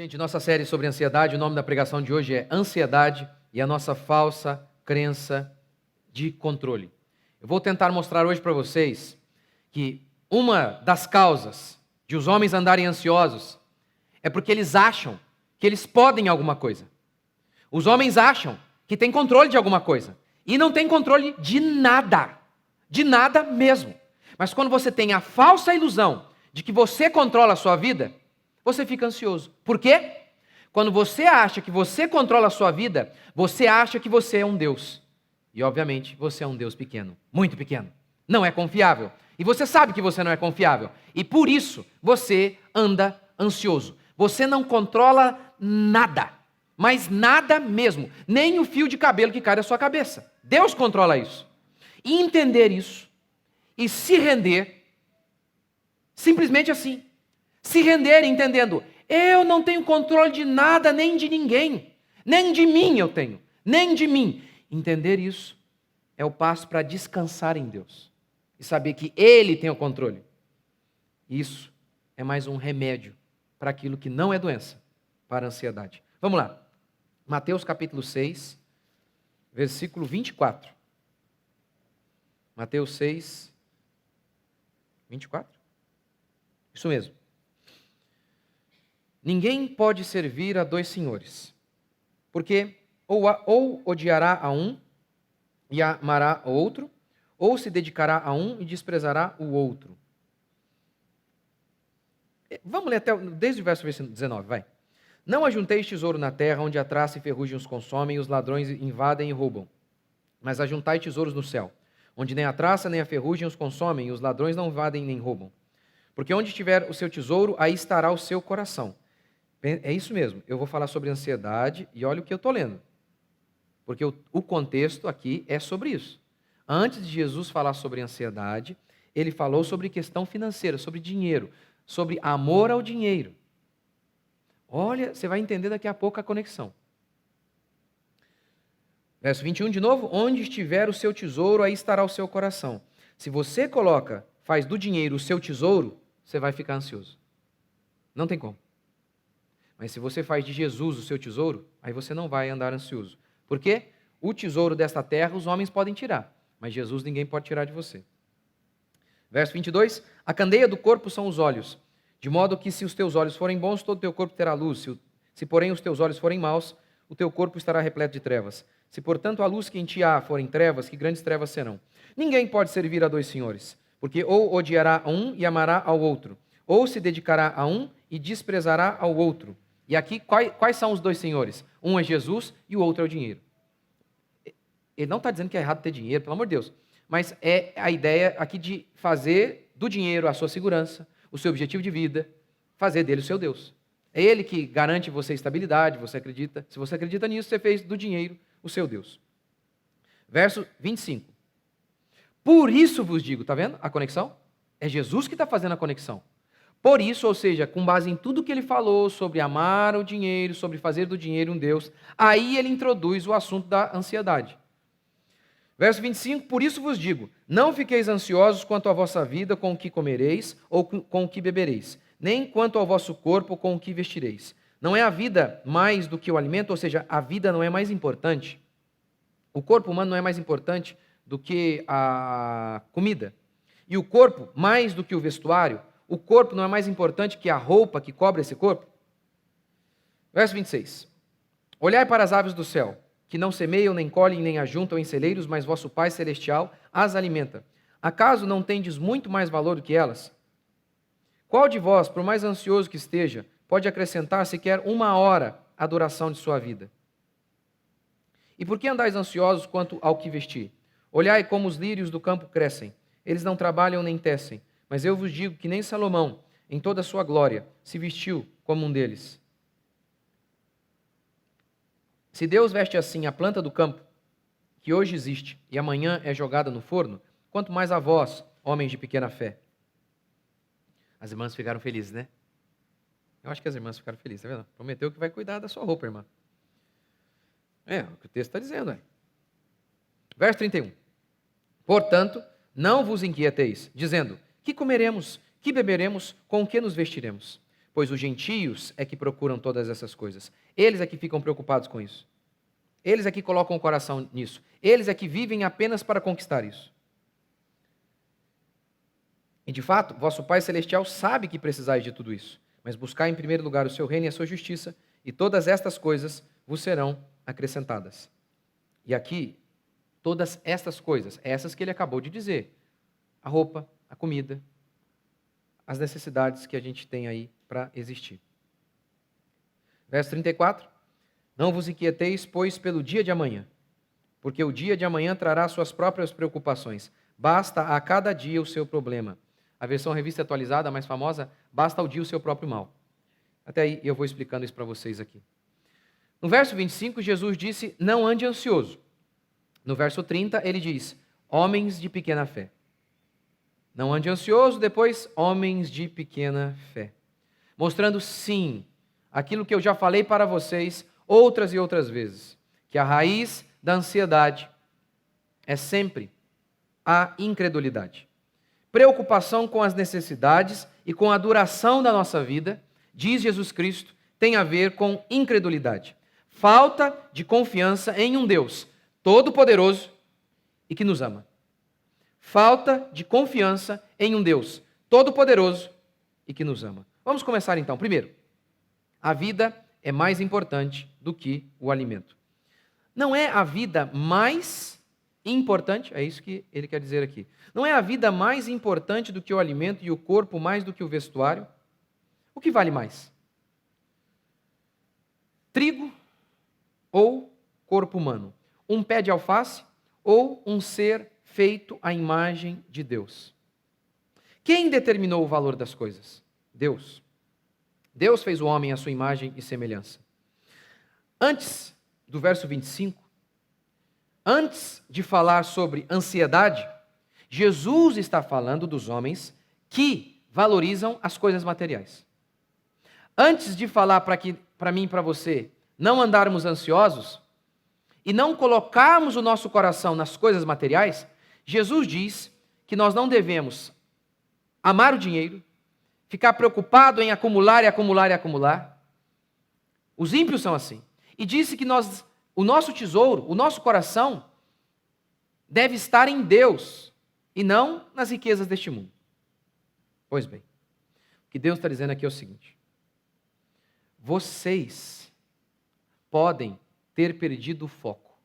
Gente, nossa série sobre ansiedade, o nome da pregação de hoje é Ansiedade e a nossa falsa crença de controle. Eu vou tentar mostrar hoje para vocês que uma das causas de os homens andarem ansiosos é porque eles acham que eles podem alguma coisa. Os homens acham que têm controle de alguma coisa e não têm controle de nada mesmo. Mas quando você tem a falsa ilusão de que você controla a sua vida, você fica ansioso. Por quê? Quando você acha que você controla a sua vida, você acha que você é um Deus. E, obviamente, você é um Deus pequeno, muito pequeno. Não é confiável. E você sabe que você não é confiável. E por isso, você anda ansioso. Você não controla nada. Mas nada mesmo. Nem o fio de cabelo que cai da sua cabeça. Deus controla isso. E entender isso, e se render, simplesmente assim. Se render entendendo, eu não tenho controle de nada, nem de ninguém. Nem de mim eu tenho, nem de mim. Entender isso é o passo para descansar em Deus. E saber que Ele tem o controle. Isso é mais um remédio para aquilo que não é doença, para a ansiedade. Vamos lá. Mateus capítulo 6, versículo 24. Mateus 6, 24? Isso mesmo. Ninguém pode servir a dois senhores, porque ou odiará a um e amará o outro, ou se dedicará a um e desprezará o outro. Vamos ler desde o verso 19, vai. Não ajunteis tesouro na terra, onde a traça e ferrugem os consomem, e os ladrões invadem e roubam. Mas ajuntai tesouros no céu, onde nem a traça nem a ferrugem os consomem, e os ladrões não invadem nem roubam. Porque onde estiver o seu tesouro, aí estará o seu coração. É isso mesmo, eu vou falar sobre ansiedade, e olha o que eu estou lendo. Porque o contexto aqui é sobre isso. Antes de Jesus falar sobre ansiedade, ele falou sobre questão financeira, sobre dinheiro, sobre amor ao dinheiro. Olha, você vai entender daqui a pouco a conexão. Verso 21 de novo, onde estiver o seu tesouro, aí estará o seu coração. Se você faz do dinheiro o seu tesouro, você vai ficar ansioso. Não tem como. Mas se você faz de Jesus o seu tesouro, aí você não vai andar ansioso. Por quê? O tesouro desta terra os homens podem tirar, mas Jesus ninguém pode tirar de você. Verso 22, a candeia do corpo são os olhos, de modo que se os teus olhos forem bons, todo o teu corpo terá luz. Se porém os teus olhos forem maus, o teu corpo estará repleto de trevas. Se portanto a luz que em ti há forem trevas, que grandes trevas serão. Ninguém pode servir a dois senhores, porque ou odiará a um e amará ao outro, ou se dedicará a um e desprezará ao outro. E aqui, quais são os dois senhores? Um é Jesus e o outro é o dinheiro. Ele não está dizendo que é errado ter dinheiro, pelo amor de Deus. Mas é a ideia aqui de fazer do dinheiro a sua segurança, o seu objetivo de vida, fazer dele o seu Deus. É ele que garante você estabilidade, você acredita. Se você acredita nisso, você fez do dinheiro o seu Deus. Verso 25. Por isso vos digo, está vendo a conexão? É Jesus que está fazendo a conexão. Por isso, ou seja, com base em tudo que ele falou sobre amar o dinheiro, sobre fazer do dinheiro um Deus, aí ele introduz o assunto da ansiedade. Verso 25, por isso vos digo, não fiqueis ansiosos quanto à vossa vida com o que comereis ou com o que bebereis, nem quanto ao vosso corpo com o que vestireis. Não é a vida mais do que o alimento, ou seja, a vida não é mais importante. O corpo humano não é mais importante do que a comida. E o corpo mais do que o vestuário. O corpo não é mais importante que a roupa que cobre esse corpo? Verso 26. Olhai para as aves do céu, que não semeiam, nem colhem, nem ajuntam em celeiros, mas vosso Pai Celestial as alimenta. Acaso não tendes muito mais valor do que elas? Qual de vós, por mais ansioso que esteja, pode acrescentar sequer 1 hora à duração de sua vida? E por que andais ansiosos quanto ao que vestir? Olhai como os lírios do campo crescem. Eles não trabalham nem tecem. Mas eu vos digo que nem Salomão, em toda a sua glória, se vestiu como um deles. Se Deus veste assim a planta do campo, que hoje existe e amanhã é jogada no forno, quanto mais a vós, homens de pequena fé. As irmãs ficaram felizes, né? Eu acho que as irmãs ficaram felizes, tá vendo? Prometeu que vai cuidar da sua roupa, irmã. É o que o texto está dizendo, é. Verso 31. Portanto, não vos inquieteis, dizendo, que comeremos, que beberemos, com o que nos vestiremos? pois os gentios é que procuram todas essas coisas. Eles é que ficam preocupados com isso. Eles é que colocam o coração nisso. Eles é que vivem apenas para conquistar isso. E de fato, vosso Pai Celestial sabe que precisais de tudo isso. Mas buscai em primeiro lugar o seu reino e a sua justiça, e todas estas coisas vos serão acrescentadas. E aqui, todas estas coisas, essas que ele acabou de dizer: a roupa, a comida, as necessidades que a gente tem aí para existir. Verso 34. Não vos inquieteis, pois, pelo dia de amanhã, porque o dia de amanhã trará suas próprias preocupações. Basta a cada dia o seu problema. A versão revista atualizada, a mais famosa, basta ao dia o seu próprio mal. Até aí eu vou explicando isso para vocês aqui. No verso 25, Jesus disse: não ande ansioso. No verso 30, ele diz: homens de pequena fé. Não ande ansioso, depois, homens de pequena fé. Mostrando, sim, aquilo que eu já falei para vocês outras e outras vezes, que a raiz da ansiedade é sempre a incredulidade. Preocupação com as necessidades e com a duração da nossa vida, diz Jesus Cristo, tem a ver com incredulidade. Falta de confiança em um Deus todo-poderoso e que nos ama. Falta de confiança em um Deus todo-poderoso e que nos ama. Vamos começar então. Primeiro, a vida é mais importante do que o alimento. Não é a vida mais importante, é isso que ele quer dizer aqui. Não é a vida mais importante do que o alimento e o corpo mais do que o vestuário? O que vale mais? Trigo ou corpo humano? Um pé de alface ou um ser feito à imagem de Deus? Quem determinou o valor das coisas? Deus. Deus fez o homem à sua imagem e semelhança. Antes do verso 25, antes de falar sobre ansiedade, Jesus está falando dos homens que valorizam as coisas materiais. Antes de falar para mim e para você não andarmos ansiosos e não colocarmos o nosso coração nas coisas materiais, Jesus diz que nós não devemos amar o dinheiro, ficar preocupado em acumular e acumular e acumular. Os ímpios são assim. E disse que o nosso tesouro, o nosso coração, deve estar em Deus e não nas riquezas deste mundo. Pois bem, o que Deus está dizendo aqui é o seguinte: vocês podem ter perdido o foco.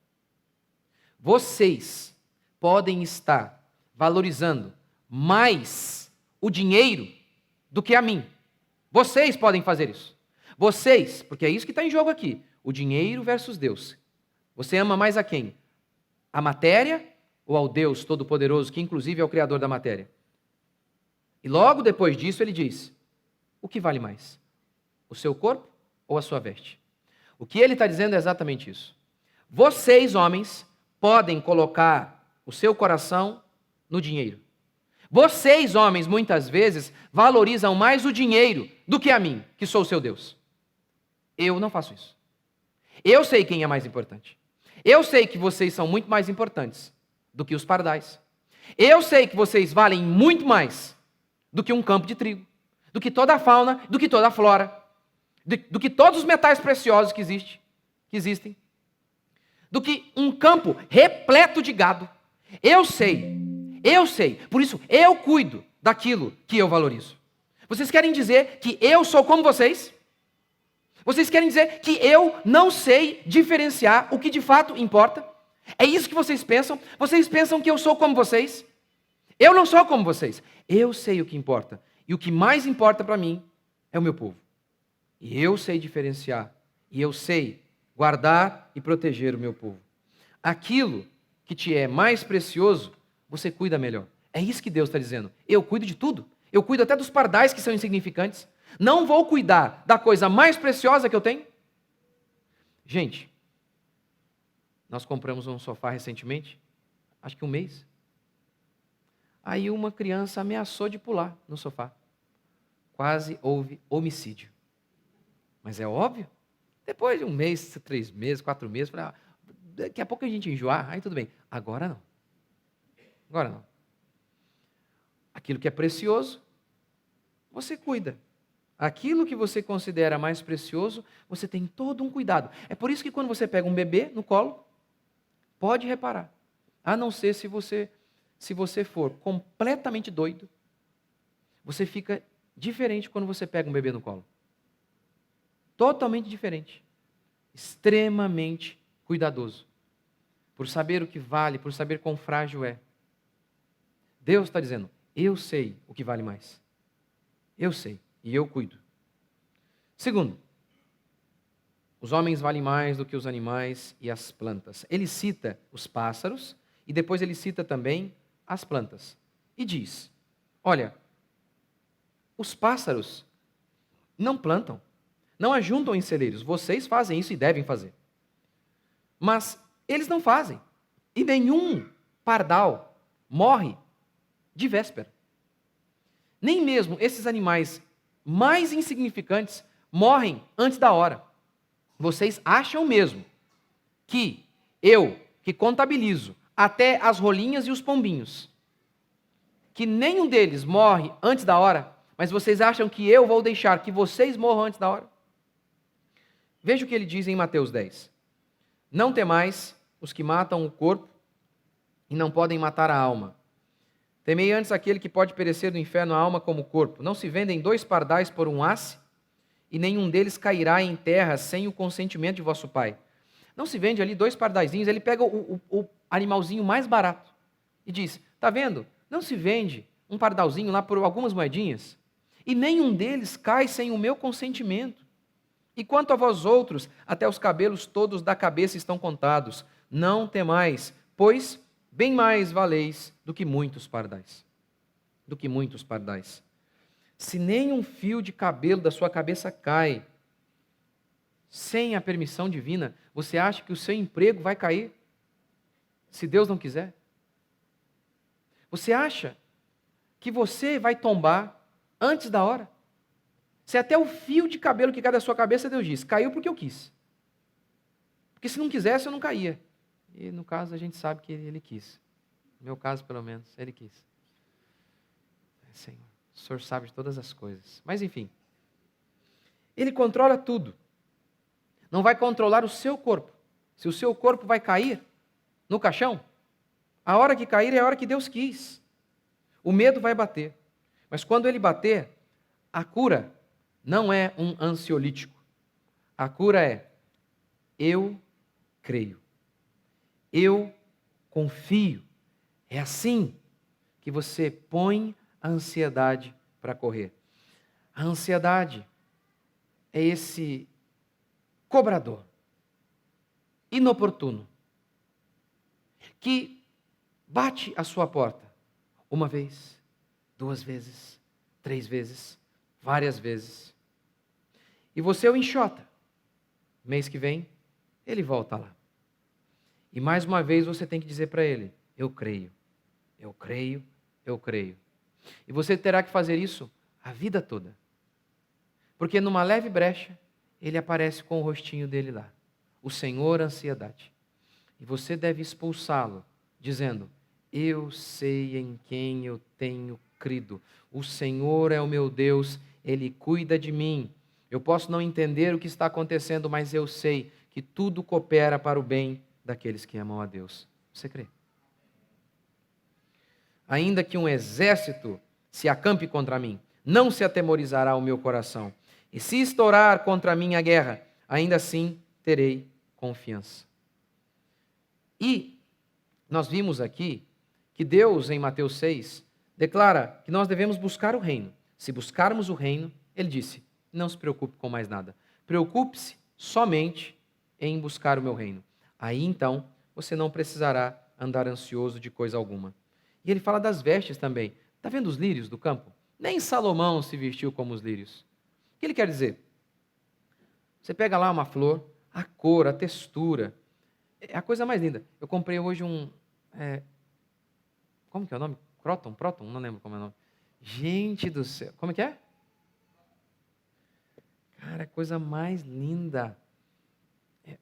Vocês podem estar valorizando mais o dinheiro do que a mim. Vocês podem fazer isso. Vocês, porque é isso que está em jogo aqui. O dinheiro versus Deus. Você ama mais a quem? A matéria ou ao Deus Todo-Poderoso, que inclusive é o Criador da matéria? E logo depois disso ele diz: o que vale mais? O seu corpo ou a sua veste? O que ele está dizendo é exatamente isso. Vocês, homens, podem colocar o seu coração no dinheiro. Vocês, homens, muitas vezes valorizam mais o dinheiro do que a mim, que sou o seu Deus. Eu não faço isso. Eu sei quem é mais importante. Eu sei que vocês são muito mais importantes do que os pardais. Eu sei que vocês valem muito mais do que um campo de trigo, do que toda a fauna, do que toda a flora, do que todos os metais preciosos que existem, do que um campo repleto de gado. Eu sei. Por isso eu cuido daquilo que eu valorizo. Vocês querem dizer que eu sou como vocês? Vocês querem dizer que eu não sei diferenciar o que de fato importa? É isso que vocês pensam? Vocês pensam que eu sou como vocês? Eu não sou como vocês. Eu sei o que importa. E o que mais importa para mim é o meu povo. E eu sei diferenciar. E eu sei guardar e proteger o meu povo. Aquilo que te é mais precioso, você cuida melhor. É isso que Deus está dizendo. Eu cuido de tudo. Eu cuido até dos pardais que são insignificantes. Não vou cuidar da coisa mais preciosa que eu tenho? Gente, nós compramos um sofá recentemente, acho que um mês. Aí uma criança ameaçou de pular no sofá. Quase houve homicídio. Mas é óbvio. Depois de um mês, 3 meses, 4 meses, falei, daqui a pouco a gente enjoar, aí tudo bem. Agora não. Agora não. Aquilo que é precioso, você cuida. aquilo que você considera mais precioso, você tem todo um cuidado. É por isso que quando você pega um bebê no colo, pode reparar, a não ser se você for completamente doido, você fica diferente quando você pega um bebê no colo. Totalmente diferente. Extremamente cuidadoso. Por saber o que vale, por saber quão frágil é. Deus está dizendo, eu sei o que vale mais. Eu sei, e eu cuido. Segundo, os homens valem mais do que os animais e as plantas. Ele cita os pássaros e depois ele cita também as plantas. E diz, olha, os pássaros não plantam, não ajuntam em celeiros. Vocês fazem isso e devem fazer. Mas eles não fazem. E nenhum pardal morre de véspera. Nem mesmo esses animais mais insignificantes morrem antes da hora. Vocês acham mesmo que eu, que contabilizo até as rolinhas e os pombinhos, que nenhum deles morre antes da hora, mas vocês acham que eu vou deixar que vocês morram antes da hora? Veja o que ele diz em Mateus 10. Não temais os que matam o corpo e não podem matar a alma. Temei antes aquele que pode perecer no inferno a alma como o corpo. Não se vendem 2 pardais por um asse, e nenhum deles cairá em terra sem o consentimento de vosso Pai. Não se vende ali 2 pardaizinhos, ele pega o animalzinho mais barato e diz, está vendo? Não se vende um pardalzinho lá por algumas moedinhas, e nenhum deles cai sem o meu consentimento. E quanto a vós outros, até os cabelos todos da cabeça estão contados. Não temais, pois bem mais valeis do que muitos pardais. Do que muitos pardais. Se nem um fio de cabelo da sua cabeça cai sem a permissão divina, você acha que o seu emprego vai cair? Se Deus não quiser? Você acha que você vai tombar antes da hora? Se até o fio de cabelo que cai da sua cabeça, Deus diz, caiu porque eu quis. Porque se não quisesse, eu não caía. E no caso, a gente sabe que ele quis. No meu caso, pelo menos, ele quis. Senhor, o Senhor sabe de todas as coisas. Mas enfim, ele controla tudo. Não vai controlar o seu corpo. Se o seu corpo vai cair no caixão, a hora que cair é a hora que Deus quis. O medo vai bater. Mas quando ele bater, a cura não é um ansiolítico. A cura é, eu creio. Eu confio. É assim que você põe a ansiedade para correr. A ansiedade é esse cobrador inoportuno que bate a sua porta 1 vez, 2 vezes, 3 vezes, várias vezes. E você o enxota. Mês que vem, ele volta lá. E mais uma vez você tem que dizer para ele, eu creio, eu creio, eu creio. E você terá que fazer isso a vida toda. Porque numa leve brecha, ele aparece com o rostinho dele lá. O Senhor, ansiedade. E você deve expulsá-lo, dizendo, eu sei em quem eu tenho crido. O Senhor é o meu Deus, Ele cuida de mim. Eu posso não entender o que está acontecendo, mas eu sei que tudo coopera para o bem daqueles que amam a Deus. Você crê? Ainda que um exército se acampe contra mim, não se atemorizará o meu coração. E se estourar contra mim a guerra, ainda assim terei confiança. E nós vimos aqui que Deus, em Mateus 6, declara que nós devemos buscar o reino. Se buscarmos o reino, ele disse, não se preocupe com mais nada. Preocupe-se somente em buscar o meu reino. Aí então, você não precisará andar ansioso de coisa alguma. E ele fala das vestes também. Está vendo os lírios do campo? Nem Salomão se vestiu como os lírios. O que ele quer dizer? Você pega lá uma flor, a cor, a textura, é a coisa mais linda. Eu comprei hoje como que é o nome? Próton? Não lembro como é o nome. Gente do céu, como é que é? Cara, a coisa mais linda.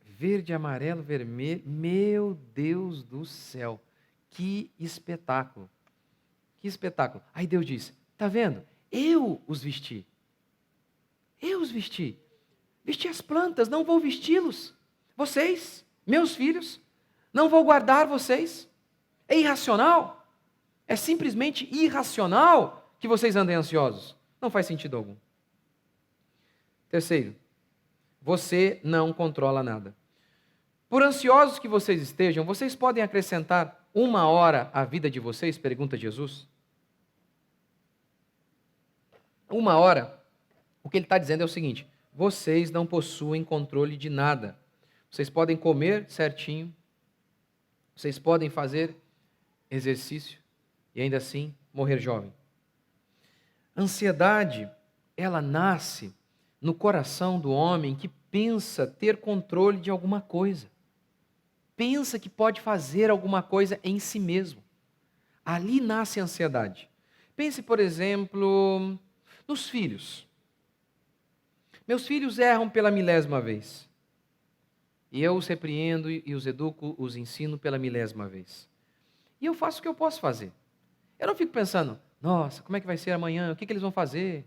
Verde, amarelo, vermelho. Meu Deus do céu. Que espetáculo. Que espetáculo. Aí Deus diz, está vendo? Eu os vesti. Eu os vesti. Vesti as plantas, não vou vesti-los. Vocês, meus filhos, não vou guardar vocês. É irracional. É simplesmente irracional que vocês andem ansiosos. Não faz sentido algum. Terceiro, você não controla nada. Por ansiosos que vocês estejam, vocês podem acrescentar 1 hora à vida de vocês? Pergunta Jesus. 1 hora, o que ele está dizendo é o seguinte: vocês não possuem controle de nada. Vocês podem comer certinho, vocês podem fazer exercício e ainda assim morrer jovem. Ansiedade, ela nasce no coração do homem que pensa ter controle de alguma coisa. Pensa que pode fazer alguma coisa em si mesmo. Ali nasce a ansiedade. Pense, por exemplo, nos filhos. Meus filhos erram pela 1000ª vez. E eu os repreendo e os educo, os ensino pela 1000ª vez. E eu faço o que eu posso fazer. Eu não fico pensando, nossa, como é que vai ser amanhã? O que eles vão fazer?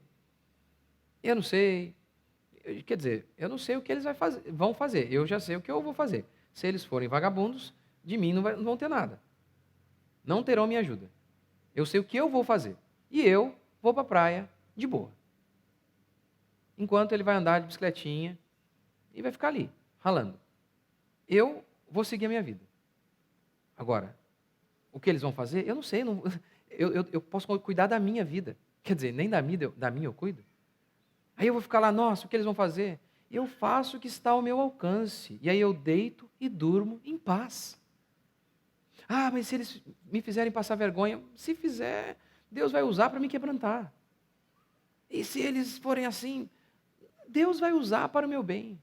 Eu não sei. Quer dizer, eu não sei o que eles vão fazer. Eu já sei o que eu vou fazer. Se eles forem vagabundos, de mim não vão ter nada. Não terão minha ajuda. Eu sei o que eu vou fazer. E eu vou para a praia de boa. Enquanto ele vai andar de bicicletinha e vai ficar ali, ralando. Eu vou seguir a minha vida. Agora, o que eles vão fazer? Eu não sei. Eu posso cuidar da minha vida. Quer dizer, nem da minha eu cuido. Aí eu vou ficar lá, nossa, o que eles vão fazer? Eu faço o que está ao meu alcance. E aí eu deito e durmo em paz. Ah, mas se eles me fizerem passar vergonha, se fizer, Deus vai usar para me quebrantar. E se eles forem assim, Deus vai usar para o meu bem.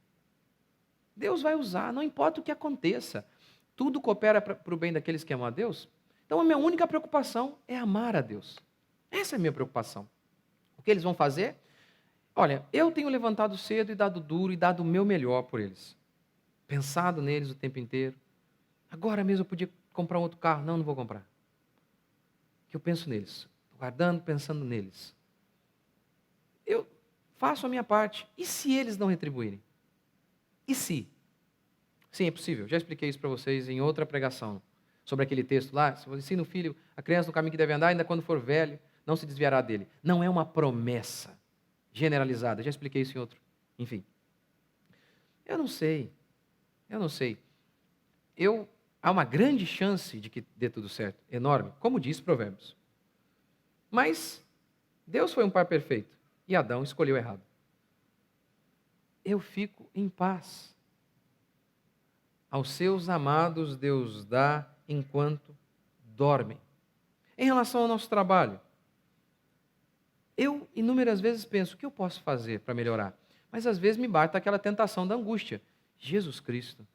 Deus vai usar, não importa o que aconteça. Tudo coopera para o bem daqueles que amam a Deus. Então a minha única preocupação é amar a Deus. Essa é a minha preocupação. O que eles vão fazer? Olha, eu tenho levantado cedo e dado duro e dado o meu melhor por eles. Pensado neles o tempo inteiro. Agora mesmo eu podia comprar um outro carro. Não vou comprar. Que eu penso neles. Estou guardando, pensando neles. Eu faço a minha parte. E se eles não retribuírem? E se? Sim, é possível. Já expliquei isso para vocês em outra pregação. Sobre aquele texto lá. Se você ensina o filho, a criança no caminho que deve andar, ainda quando for velho, não se desviará dele. Não é uma promessa generalizada. Já expliquei isso em outro. Enfim. Eu não sei. Há uma grande chance de que dê tudo certo. Enorme. Como diz Provérbios. Mas Deus foi um pai perfeito. E Adão escolheu errado. Eu fico em paz. Aos seus amados Deus dá enquanto dormem. Em relação ao nosso trabalho, eu inúmeras vezes penso, o que eu posso fazer para melhorar? Mas às vezes me bate aquela tentação da angústia. Jesus Cristo,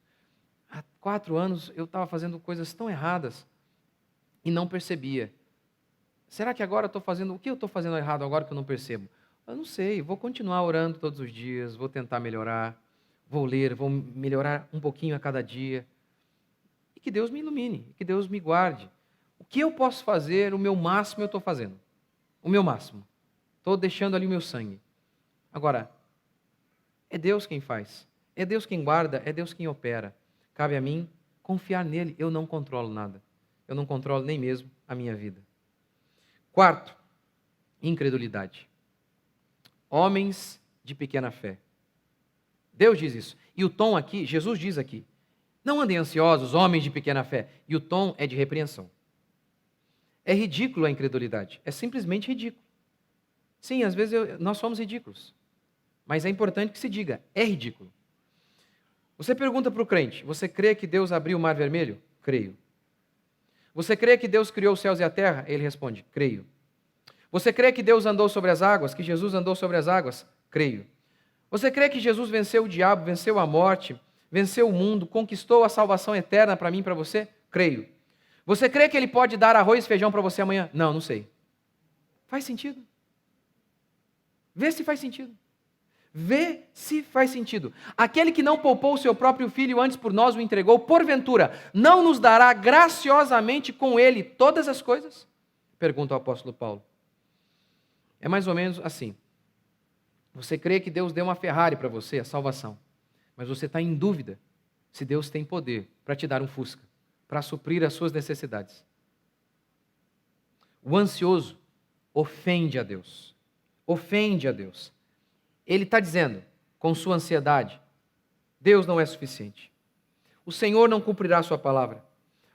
há 4 anos eu estava fazendo coisas tão erradas e não percebia. Será que agora o que eu estou fazendo errado agora que eu não percebo? Eu não sei, vou continuar orando todos os dias, vou tentar melhorar, vou ler, vou melhorar um pouquinho a cada dia. E que Deus me ilumine, que Deus me guarde. O que eu posso fazer, o meu máximo eu estou fazendo. O meu máximo. Estou deixando ali o meu sangue. Agora, é Deus quem faz. É Deus quem guarda, é Deus quem opera. Cabe a mim confiar nele. Eu não controlo nada. Eu não controlo nem mesmo a minha vida. 4, incredulidade. Homens de pequena fé. Deus diz isso. E o tom aqui, Jesus diz aqui, não andem ansiosos, homens de pequena fé. E o tom é de repreensão. É ridículo a incredulidade. É simplesmente ridículo. Sim, às vezes nós somos ridículos. Mas é importante que se diga, é ridículo. Você pergunta para o crente, você crê que Deus abriu o mar vermelho? Creio. Você crê que Deus criou os céus e a terra? Ele responde, creio. Você crê que Deus andou sobre as águas? Que Jesus andou sobre as águas? Creio. Você crê que Jesus venceu o diabo, venceu a morte, venceu o mundo, conquistou a salvação eterna para mim e para você? Creio. Você crê que Ele pode dar arroz e feijão para você amanhã? Não sei. Faz sentido? Vê se faz sentido. Vê se faz sentido. Aquele que não poupou o seu próprio filho, antes por nós o entregou, porventura, não nos dará graciosamente com ele todas as coisas? Pergunta o apóstolo Paulo. É mais ou menos assim. Você crê que Deus deu uma Ferrari para você, a salvação, mas você está em dúvida se Deus tem poder para te dar um Fusca, para suprir as suas necessidades. O ansioso ofende a Deus. Ofende a Deus. Ele está dizendo, com sua ansiedade, Deus não é suficiente. O Senhor não cumprirá a sua palavra.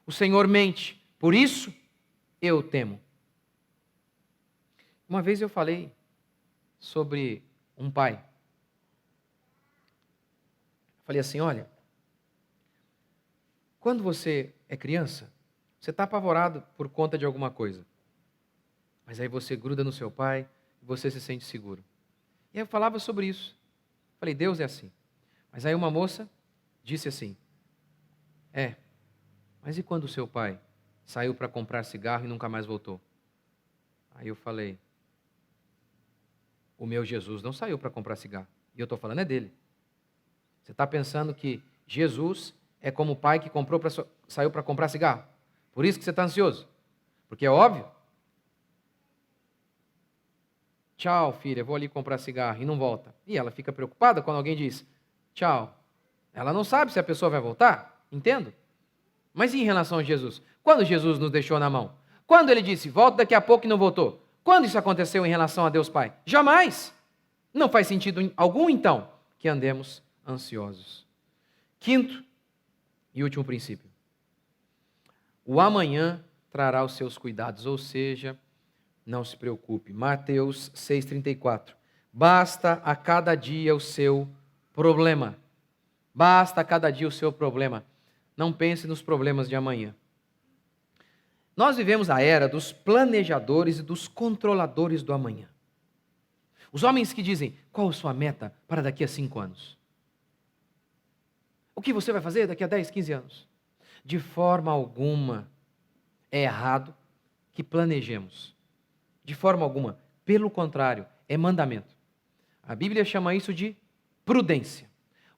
O Senhor mente. Por isso, eu temo. Uma vez eu falei sobre um pai. Falei assim, olha, quando você é criança, você está apavorado por conta de alguma coisa. Mas aí você gruda no seu pai e você se sente seguro. E aí eu falava sobre isso. Falei, Deus é assim. Mas aí uma moça disse assim, mas e quando o seu pai saiu para comprar cigarro e nunca mais voltou? Aí eu falei, o meu Jesus não saiu para comprar cigarro. E eu estou falando é dele. Você está pensando que Jesus é como o pai que saiu para comprar cigarro? Por isso que você está ansioso? Porque é óbvio. Tchau, filha, vou ali comprar cigarro, e não volta. E ela fica preocupada quando alguém diz, tchau. Ela não sabe se a pessoa vai voltar, entendo? Mas e em relação a Jesus? Quando Jesus nos deixou na mão? Quando ele disse, volta daqui a pouco e não voltou? Quando isso aconteceu em relação a Deus Pai? Jamais! Não faz sentido algum, então, que andemos ansiosos. Quinto e último princípio. O amanhã trará os seus cuidados, ou seja, não se preocupe. Mateus 6,34. Basta a cada dia o seu problema. Basta a cada dia o seu problema. Não pense nos problemas de amanhã. Nós vivemos a era dos planejadores e dos controladores do amanhã. Os homens que dizem, qual a sua meta para daqui a 5 anos? O que você vai fazer daqui a 10, 15 anos? De forma alguma é errado que planejemos. De forma alguma. Pelo contrário, é mandamento. A Bíblia chama isso de prudência.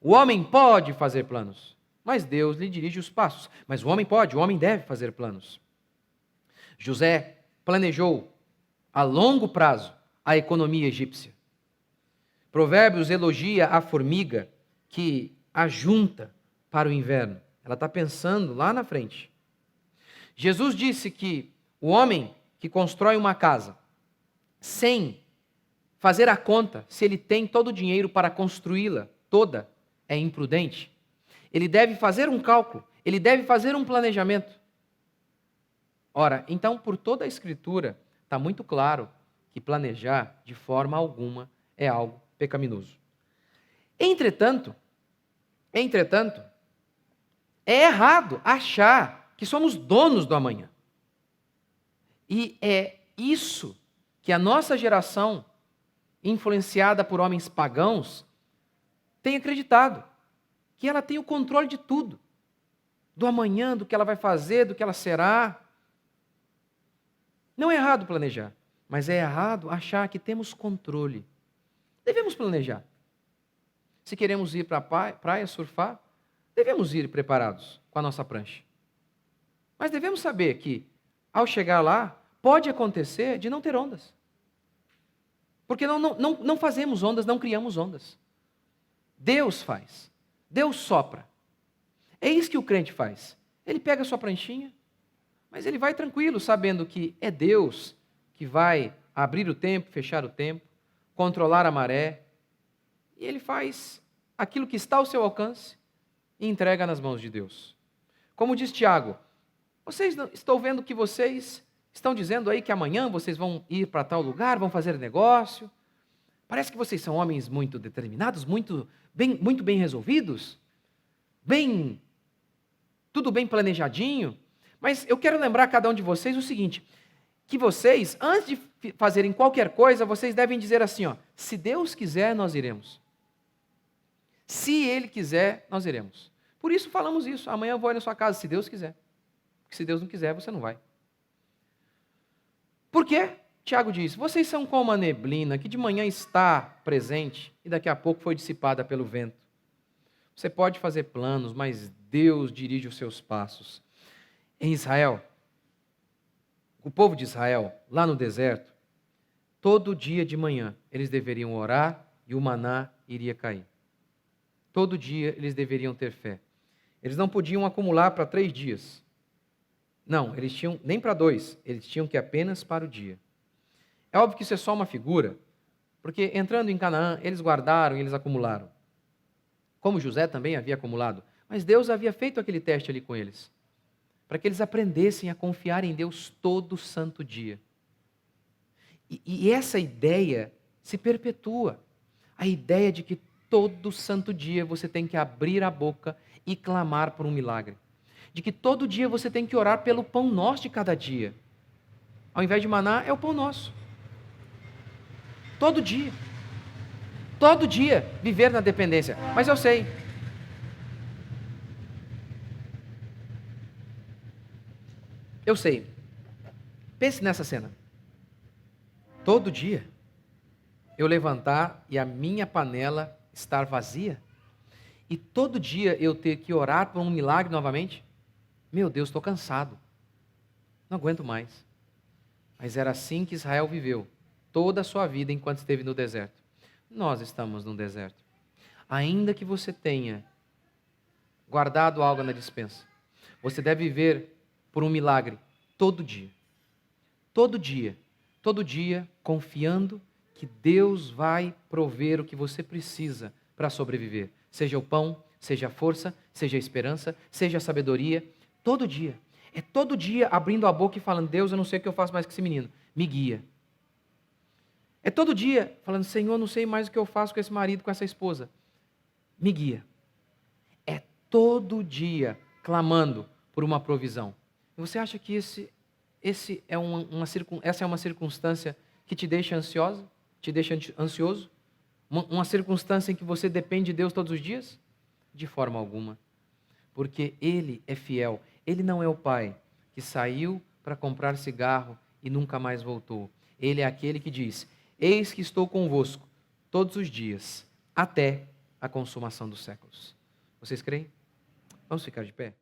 O homem pode fazer planos, mas Deus lhe dirige os passos. Mas o homem deve fazer planos. José planejou a longo prazo a economia egípcia. Provérbios elogia a formiga que ajunta para o inverno. Ela está pensando lá na frente. Jesus disse que o homem que constrói uma casa sem fazer a conta se ele tem todo o dinheiro para construí-la toda é imprudente. Ele deve fazer um cálculo, ele deve fazer um planejamento. Ora, então, por toda a Escritura, está muito claro que planejar de forma alguma é algo pecaminoso. Entretanto, é errado achar que somos donos do amanhã. E é isso que a nossa geração, influenciada por homens pagãos, tem acreditado, que ela tem o controle de tudo, do amanhã, do que ela vai fazer, do que ela será. Não é errado planejar, mas é errado achar que temos controle. Devemos planejar. Se queremos ir para a praia surfar, devemos ir preparados com a nossa prancha. Mas devemos saber que, ao chegar lá, pode acontecer de não ter ondas. Porque não fazemos ondas, não criamos ondas. Deus faz. Deus sopra. É isso que o crente faz. Ele pega a sua pranchinha, mas ele vai tranquilo, sabendo que é Deus que vai abrir o tempo, fechar o tempo, controlar a maré. E ele faz aquilo que está ao seu alcance e entrega nas mãos de Deus. Como diz Tiago, estou vendo que vocês estão dizendo aí que amanhã vocês vão ir para tal lugar, vão fazer negócio. Parece que vocês são homens muito determinados, muito bem resolvidos, tudo bem planejadinho. Mas eu quero lembrar a cada um de vocês o seguinte, que vocês, antes de fazerem qualquer coisa, vocês devem dizer assim, se Deus quiser, nós iremos. Se Ele quiser, nós iremos. Por isso falamos isso, amanhã eu vou ir na sua casa, se Deus quiser. Porque se Deus não quiser, você não vai. Por quê? Tiago diz, vocês são como a neblina que de manhã está presente e daqui a pouco foi dissipada pelo vento. Você pode fazer planos, mas Deus dirige os seus passos. Em Israel, o povo de Israel, lá no deserto, todo dia de manhã, eles deveriam orar e o maná iria cair. Todo dia eles deveriam ter fé. Eles não podiam acumular para 3 dias. Não, eles tinham nem para 2, eles tinham que apenas para o dia. É óbvio que isso é só uma figura, porque entrando em Canaã, eles guardaram e eles acumularam. Como José também havia acumulado. Mas Deus havia feito aquele teste ali com eles, para que eles aprendessem a confiar em Deus todo santo dia. E essa ideia se perpetua. A ideia de que todo santo dia você tem que abrir a boca e clamar por um milagre. De que todo dia você tem que orar pelo pão nosso de cada dia. Ao invés de maná, é o pão nosso. Todo dia. Todo dia viver na dependência. Mas eu sei. Eu sei. Pense nessa cena. Todo dia eu levantar e a minha panela estar vazia, e todo dia eu ter que orar por um milagre novamente, meu Deus, estou cansado, não aguento mais. Mas era assim que Israel viveu toda a sua vida enquanto esteve no deserto. Nós estamos no deserto. Ainda que você tenha guardado algo na despensa, você deve viver por um milagre todo dia. Todo dia. Todo dia confiando que Deus vai prover o que você precisa para sobreviver. Seja o pão, seja a força, seja a esperança, seja a sabedoria. Todo dia. É todo dia abrindo a boca e falando: Deus, eu não sei o que eu faço mais com esse menino. Me guia. É todo dia falando: Senhor, eu não sei mais o que eu faço com esse marido, com essa esposa. Me guia. É todo dia clamando por uma provisão. E você acha que essa é uma circunstância que te deixa ansiosa? Te deixa ansioso? Uma circunstância em que você depende de Deus todos os dias? De forma alguma. Porque Ele é fiel. Ele não é o pai que saiu para comprar cigarro e nunca mais voltou. Ele é aquele que diz: eis que estou convosco todos os dias, até a consumação dos séculos. Vocês creem? Vamos ficar de pé?